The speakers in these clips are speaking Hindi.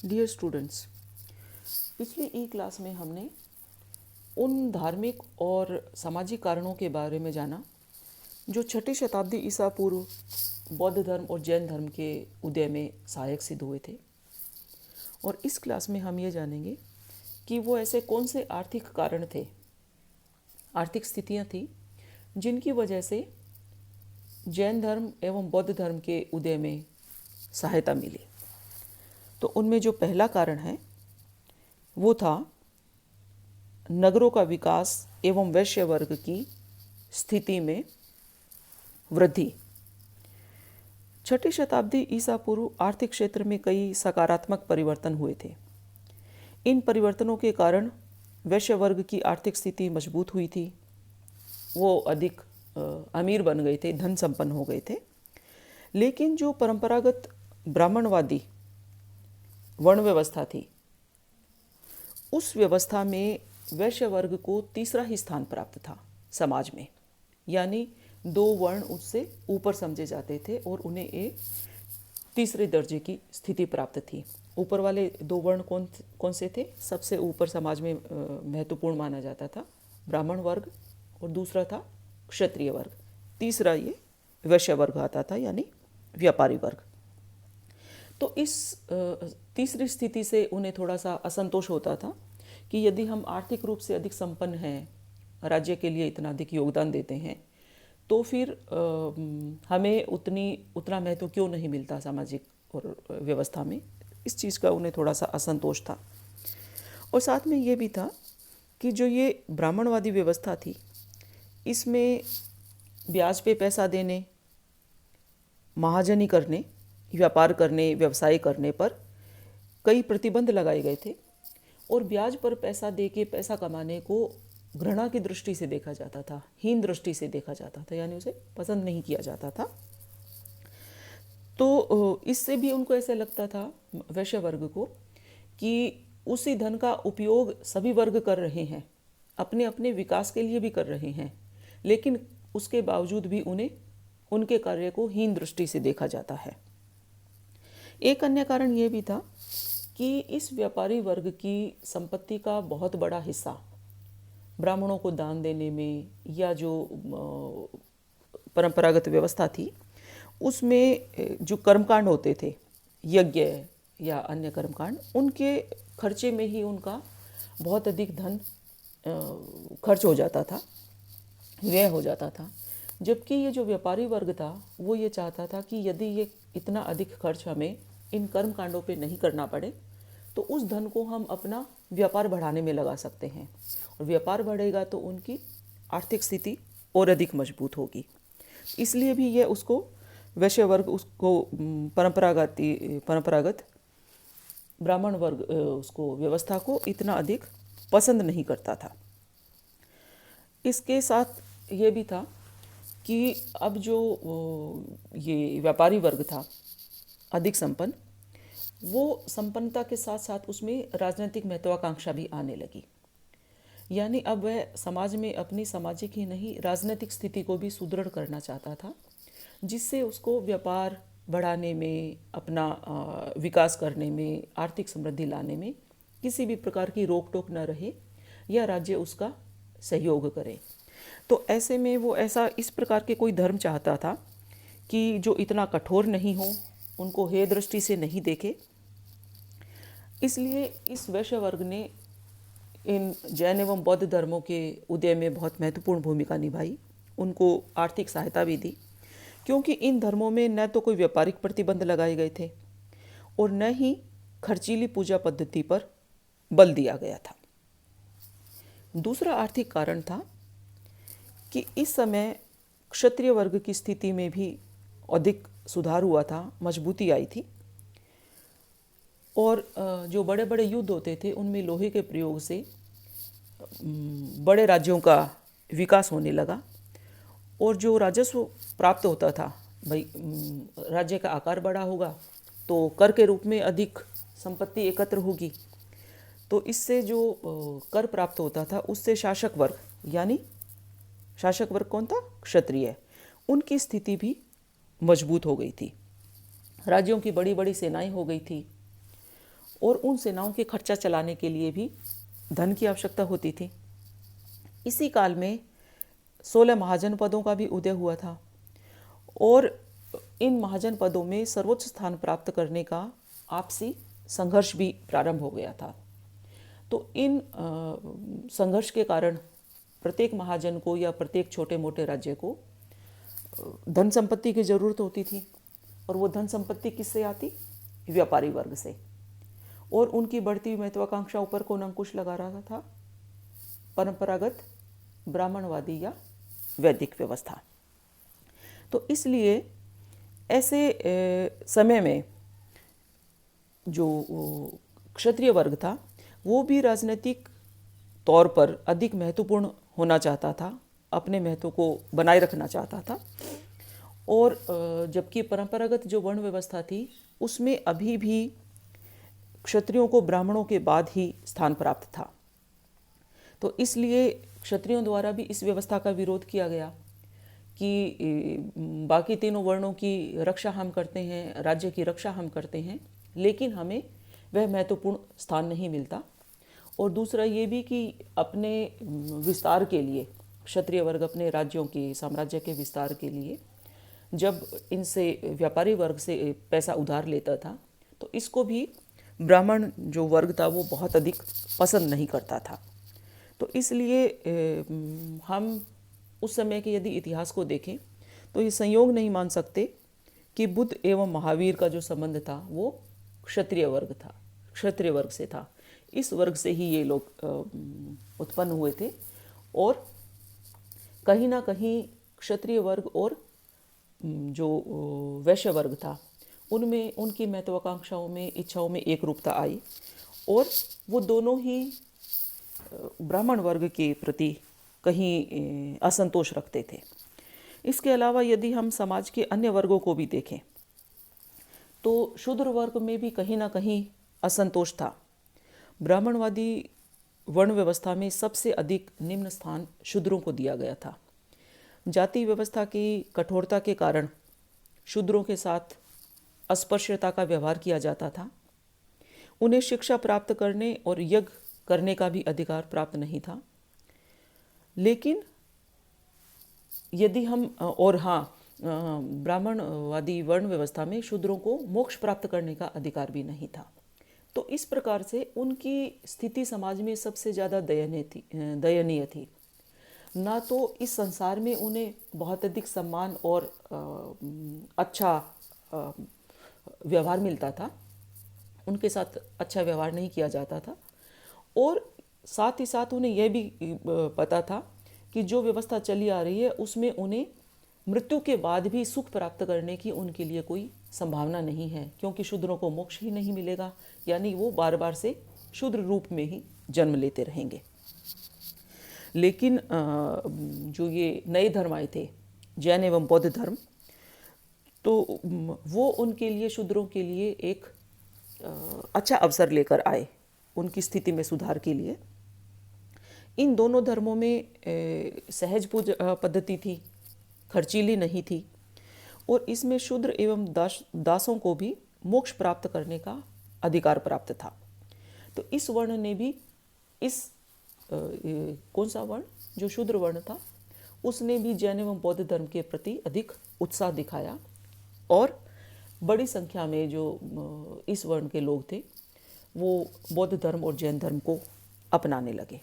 डियर स्टूडेंट्स, पिछली ई क्लास में हमने उन धार्मिक और सामाजिक कारणों के बारे में जाना जो छठी शताब्दी ईसा पूर्व बौद्ध धर्म और जैन धर्म के उदय में सहायक सिद्ध हुए थे। और इस क्लास में हम ये जानेंगे कि वो ऐसे कौन से आर्थिक कारण थे, आर्थिक स्थितियाँ थी जिनकी वजह से जैन धर्म एवं बौद्ध धर्म के उदय में सहायता मिली। तो उनमें जो पहला कारण है वो था नगरों का विकास एवं वैश्य वर्ग की स्थिति में वृद्धि। छठी शताब्दी ईसा पूर्व आर्थिक क्षेत्र में कई सकारात्मक परिवर्तन हुए थे। इन परिवर्तनों के कारण वैश्य वर्ग की आर्थिक स्थिति मजबूत हुई थी, वो अधिक अमीर बन गए थे, धन संपन्न हो गए थे। लेकिन जो परंपरागत ब्राह्मणवादी वर्ण व्यवस्था थी, उस व्यवस्था में वैश्य वर्ग को तीसरा ही स्थान प्राप्त था समाज में, यानी दो वर्ण उससे ऊपर समझे जाते थे और उन्हें एक तीसरे दर्जे की स्थिति प्राप्त थी। ऊपर वाले दो वर्ण कौन से थे? सबसे ऊपर समाज में महत्वपूर्ण माना जाता था ब्राह्मण वर्ग और दूसरा था क्षत्रिय वर्ग, तीसरा ये वैश्य वर्ग आता था, यानी व्यापारी वर्ग। तो इस तीसरी स्थिति से उन्हें थोड़ा सा असंतोष होता था कि यदि हम आर्थिक रूप से अधिक संपन्न हैं, राज्य के लिए इतना अधिक योगदान देते हैं, तो फिर हमें उतना महत्व क्यों नहीं मिलता सामाजिक और व्यवस्था में। इस चीज़ का उन्हें थोड़ा सा असंतोष था। और साथ में ये भी था कि जो ये ब्राह्मणवादी व्यवस्था थी, इसमें ब्याज पे पैसा देने, महाजनी करने, व्यापार करने, व्यवसाय करने पर कई प्रतिबंध लगाए गए थे और ब्याज पर पैसा दे के पैसा कमाने को घृणा की दृष्टि से देखा जाता था, हीन दृष्टि से देखा जाता था, यानी उसे पसंद नहीं किया जाता था। तो इससे भी उनको ऐसे लगता था वैश्य वर्ग को कि उसी धन का उपयोग सभी वर्ग कर रहे हैं, अपने अपने विकास के लिए भी कर रहे हैं, लेकिन उसके बावजूद भी उन्हें उनके कार्य को हीन दृष्टि से देखा जाता है। एक अन्य कारण ये भी था कि इस व्यापारी वर्ग की संपत्ति का बहुत बड़ा हिस्सा ब्राह्मणों को दान देने में, या जो परंपरागत व्यवस्था थी उसमें जो कर्मकांड होते थे, यज्ञ या अन्य कर्मकांड, उनके खर्चे में ही उनका बहुत अधिक धन खर्च हो जाता था, व्यय हो जाता था। जबकि ये जो व्यापारी वर्ग था वो ये चाहता था कि यदि ये इतना अधिक खर्च हमें इन कर्म कांडों पे नहीं करना पड़े, तो उस धन को हम अपना व्यापार बढ़ाने में लगा सकते हैं, और व्यापार बढ़ेगा तो उनकी आर्थिक स्थिति और अधिक मजबूत होगी। इसलिए भी ये उसको वैश्य वर्ग उसको परंपरागत ब्राह्मण वर्ग उसको व्यवस्था को इतना अधिक पसंद नहीं करता था। इसके साथ ये भी था कि अब जो ये व्यापारी वर्ग था अधिक संपन्न, वो संपन्नता के साथ साथ उसमें राजनीतिक महत्वाकांक्षा भी आने लगी, यानी अब वह समाज में अपनी सामाजिक ही नहीं राजनीतिक स्थिति को भी सुदृढ़ करना चाहता था, जिससे उसको व्यापार बढ़ाने में, अपना विकास करने में, आर्थिक समृद्धि लाने में किसी भी प्रकार की रोक टोक न रहे, या राज्य उसका सहयोग करे। तो ऐसे में वो ऐसा इस प्रकार के कोई धर्म चाहता था कि जो इतना कठोर नहीं हो, उनको हेय दृष्टि से नहीं देखे। इसलिए इस वैश्य वर्ग ने इन जैन एवं बौद्ध धर्मों के उदय में बहुत महत्वपूर्ण भूमिका निभाई, उनको आर्थिक सहायता भी दी, क्योंकि इन धर्मों में न तो कोई व्यापारिक प्रतिबंध लगाए गए थे और न ही खर्चीली पूजा पद्धति पर बल दिया गया था। दूसरा आर्थिक कारण था कि इस समय क्षत्रिय वर्ग की स्थिति में भी अधिक सुधार हुआ था, मजबूती आई थी, और जो बड़े बड़े युद्ध होते थे उनमें लोहे के प्रयोग से बड़े राज्यों का विकास होने लगा, और जो राजस्व प्राप्त होता था, भाई राज्य का आकार बड़ा होगा तो कर के रूप में अधिक संपत्ति एकत्र होगी, तो इससे जो कर प्राप्त होता था उससे शासक वर्ग, यानी शासक वर्ग कौन था? क्षत्रिय, उनकी स्थिति भी मजबूत हो गई थी। राज्यों की बड़ी बड़ी सेनाएं हो गई थी और उन सेनाओं के खर्चा चलाने के लिए भी धन की आवश्यकता होती थी। इसी काल में 16 महाजनपदों का भी उदय हुआ था और इन महाजनपदों में सर्वोच्च स्थान प्राप्त करने का आपसी संघर्ष भी प्रारंभ हो गया था। तो इन संघर्ष के कारण प्रत्येक महाजन को या प्रत्येक छोटे मोटे राज्य को धन संपत्ति की जरूरत होती थी और वो धन संपत्ति किससे आती? व्यापारी वर्ग से। और उनकी बढ़ती महत्वाकांक्षाओं पर कौन अंकुश लगा रहा था? परंपरागत ब्राह्मणवादी या वैदिक व्यवस्था। तो इसलिए ऐसे समय में जो क्षत्रिय वर्ग था वो भी राजनीतिक तौर पर अधिक महत्वपूर्ण होना चाहता था, अपने महत्व को बनाए रखना चाहता था। और जबकि परंपरागत जो वर्ण व्यवस्था थी उसमें अभी भी क्षत्रियों को ब्राह्मणों के बाद ही स्थान प्राप्त था। तो इसलिए क्षत्रियों द्वारा भी इस व्यवस्था का विरोध किया गया कि बाकी तीनों वर्णों की रक्षा हम करते हैं, राज्य की रक्षा हम करते हैं, लेकिन हमें वह महत्वपूर्ण स्थान नहीं मिलता। और दूसरा ये भी कि अपने विस्तार के लिए क्षत्रिय वर्ग अपने राज्यों के साम्राज्य के विस्तार के लिए जब इनसे व्यापारी वर्ग से पैसा उधार लेता था तो इसको भी ब्राह्मण जो वर्ग था वो बहुत अधिक पसंद नहीं करता था। तो इसलिए हम उस समय के यदि इतिहास को देखें तो ये संयोग नहीं मान सकते कि बुद्ध एवं महावीर का जो संबंध था वो क्षत्रिय वर्ग था, क्षत्रिय वर्ग से था। इस वर्ग से ही ये लोग उत्पन्न हुए थे और कहीं ना कहीं क्षत्रिय वर्ग और जो वैश्य वर्ग था उनमें उनकी महत्वाकांक्षाओं में, इच्छाओं में एक रूपता आई और वो दोनों ही ब्राह्मण वर्ग के प्रति कहीं असंतोष रखते थे। इसके अलावा यदि हम समाज के अन्य वर्गों को भी देखें तो शूद्र वर्ग में भी कहीं ना कहीं असंतोष था। ब्राह्मणवादी वर्ण व्यवस्था में सबसे अधिक निम्न स्थान शूद्रों को दिया गया था। जाति व्यवस्था की कठोरता के कारण शूद्रों के साथ अस्पृश्यता का व्यवहार किया जाता था। उन्हें शिक्षा प्राप्त करने और यज्ञ करने का भी अधिकार प्राप्त नहीं था। लेकिन यदि हम ब्राह्मणवादी वर्ण व्यवस्था में शूद्रों को मोक्ष प्राप्त करने का अधिकार भी नहीं था। तो इस प्रकार से उनकी स्थिति समाज में सबसे ज़्यादा दयनीय थी। ना तो इस संसार में उन्हें बहुत अधिक सम्मान और अच्छा व्यवहार मिलता था, उनके साथ अच्छा व्यवहार नहीं किया जाता था, और साथ ही साथ उन्हें यह भी पता था कि जो व्यवस्था चली आ रही है उसमें उन्हें मृत्यु के बाद भी सुख प्राप्त करने की उनके लिए कोई संभावना नहीं है, क्योंकि शूद्रों को मोक्ष ही नहीं मिलेगा, यानी वो बार बार से शूद्र रूप में ही जन्म लेते रहेंगे। लेकिन जो ये नए धर्म आए थे, जैन एवं बौद्ध धर्म, तो वो उनके लिए, शूद्रों के लिए एक अच्छा अवसर लेकर आए उनकी स्थिति में सुधार के लिए। इन दोनों धर्मों में सहज पूजा पद्धति थी, खर्चीली नहीं थी, और इसमें शूद्र एवं दासों को भी मोक्ष प्राप्त करने का अधिकार प्राप्त था। तो इस वर्ण ने भी कौन सा वर्ण, जो शूद्र वर्ण था, उसने भी जैन एवं बौद्ध धर्म के प्रति अधिक उत्साह दिखाया और बड़ी संख्या में जो इस वर्ण के लोग थे वो बौद्ध धर्म और जैन धर्म को अपनाने लगे।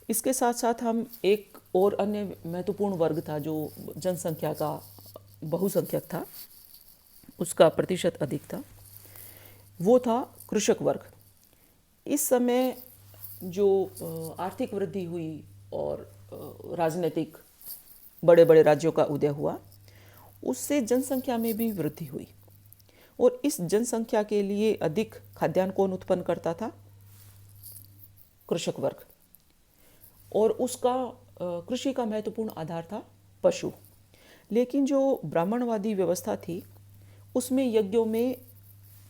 इसके साथ साथ हम एक और अन्य महत्वपूर्ण वर्ग था जो जनसंख्या का बहुसंख्यक था, उसका प्रतिशत अधिक था, वो था कृषक वर्ग। इस समय जो आर्थिक वृद्धि हुई और राजनीतिक बड़े बड़े राज्यों का उदय हुआ, उससे जनसंख्या में भी वृद्धि हुई, और इस जनसंख्या के लिए अधिक खाद्यान्न कौन उत्पन्न करता था? कृषक वर्ग। और उसका कृषि का महत्वपूर्ण आधार था पशु। लेकिन जो ब्राह्मणवादी व्यवस्था थी उसमें यज्ञों में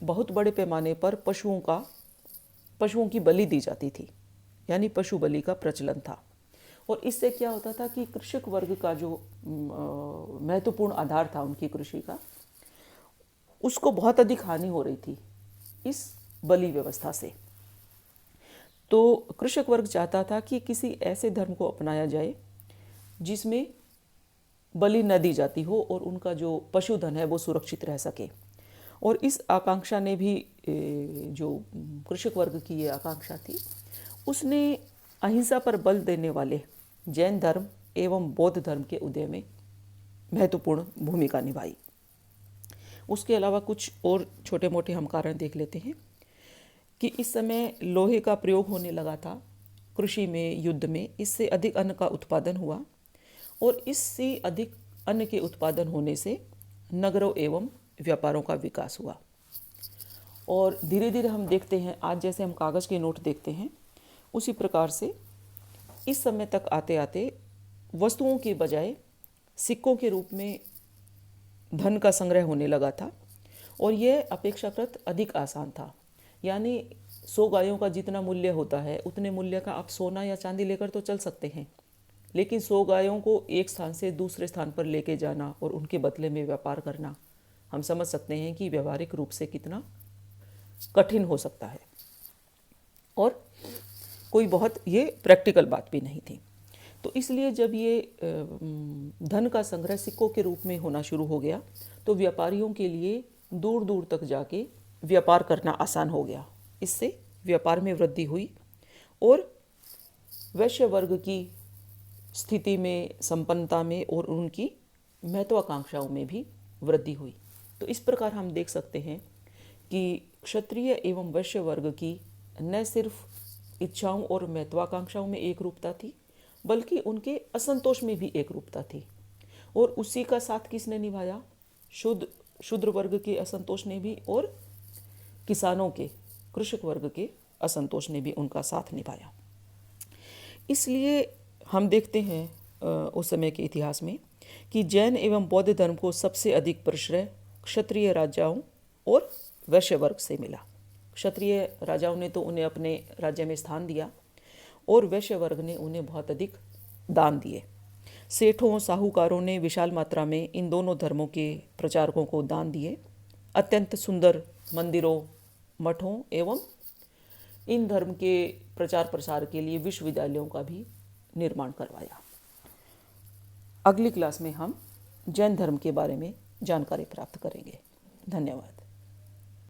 बहुत बड़े पैमाने पर पशुओं की बलि दी जाती थी, यानी पशु बलि का प्रचलन था। और इससे क्या होता था कि कृषक वर्ग का जो महत्वपूर्ण आधार था उनकी कृषि का, उसको बहुत अधिक हानि हो रही थी। इस बलि व्यवस्था से। तो कृषक वर्ग चाहता था कि किसी ऐसे धर्म को अपनाया जाए जिसमें बलि न दी जाती हो और उनका जो पशुधन है वो सुरक्षित रह सके। और इस आकांक्षा ने भी जो कृषक वर्ग की ये आकांक्षा थी, उसने अहिंसा पर बल देने वाले जैन धर्म एवं बौद्ध धर्म के उदय में महत्वपूर्ण भूमिका निभाई। उसके अलावा कुछ और छोटे मोटे हम कारण देख लेते हैं कि इस समय लोहे का प्रयोग होने लगा था कृषि में, युद्ध में। इससे अधिक अन्न का उत्पादन हुआ और इससे अधिक अन्न के उत्पादन होने से नगरों एवं व्यापारों का विकास हुआ। और धीरे धीरे हम देखते हैं, आज जैसे हम कागज़ के नोट देखते हैं, उसी प्रकार से इस समय तक आते आते वस्तुओं के बजाय सिक्कों के रूप में धन का संग्रह होने लगा था। और यह अपेक्षाकृत अधिक आसान था। यानी 100 गायों का जितना मूल्य होता है उतने मूल्य का आप सोना या चांदी लेकर तो चल सकते हैं, लेकिन 100 गायों को एक स्थान से दूसरे स्थान पर लेके जाना और उनके बदले में व्यापार करना, हम समझ सकते हैं कि व्यवहारिक रूप से कितना कठिन हो सकता है और कोई बहुत ये प्रैक्टिकल बात भी नहीं थी। तो इसलिए जब ये धन का संग्रह सिक्कों के रूप में होना शुरू हो गया तो व्यापारियों के लिए दूर दूर तक जाके व्यापार करना आसान हो गया। इससे व्यापार में वृद्धि हुई और वैश्य वर्ग की स्थिति में, संपन्नता में और उनकी महत्वाकांक्षाओं में भी वृद्धि हुई। तो इस प्रकार हम देख सकते हैं कि क्षत्रिय एवं वैश्य वर्ग की न सिर्फ इच्छाओं और महत्वाकांक्षाओं में एक रूपता थी, बल्कि उनके असंतोष में भी एक रूपता थी। और उसी का साथ किसने निभाया? शूद्र वर्ग के असंतोष ने भी और किसानों के, कृषक वर्ग के असंतोष ने भी उनका साथ निभाया। इसलिए हम देखते हैं उस समय के इतिहास में कि जैन एवं बौद्ध धर्म को सबसे अधिक प्रश्रय क्षत्रिय राजाओं और वैश्य वर्ग से मिला। क्षत्रिय राजाओं ने तो उन्हें अपने राज्य में स्थान दिया और वैश्य वर्ग ने उन्हें बहुत अधिक दान दिए। सेठों, साहूकारों ने विशाल मात्रा में इन दोनों धर्मों के प्रचारकों को दान दिए। अत्यंत सुंदर मंदिरों, मठों एवं इन धर्म के प्रचार प्रसार के लिए विश्वविद्यालयों का भी निर्माण करवाया। अगली क्लास में हम जैन धर्म के बारे में जानकारी प्राप्त करेंगे। धन्यवाद।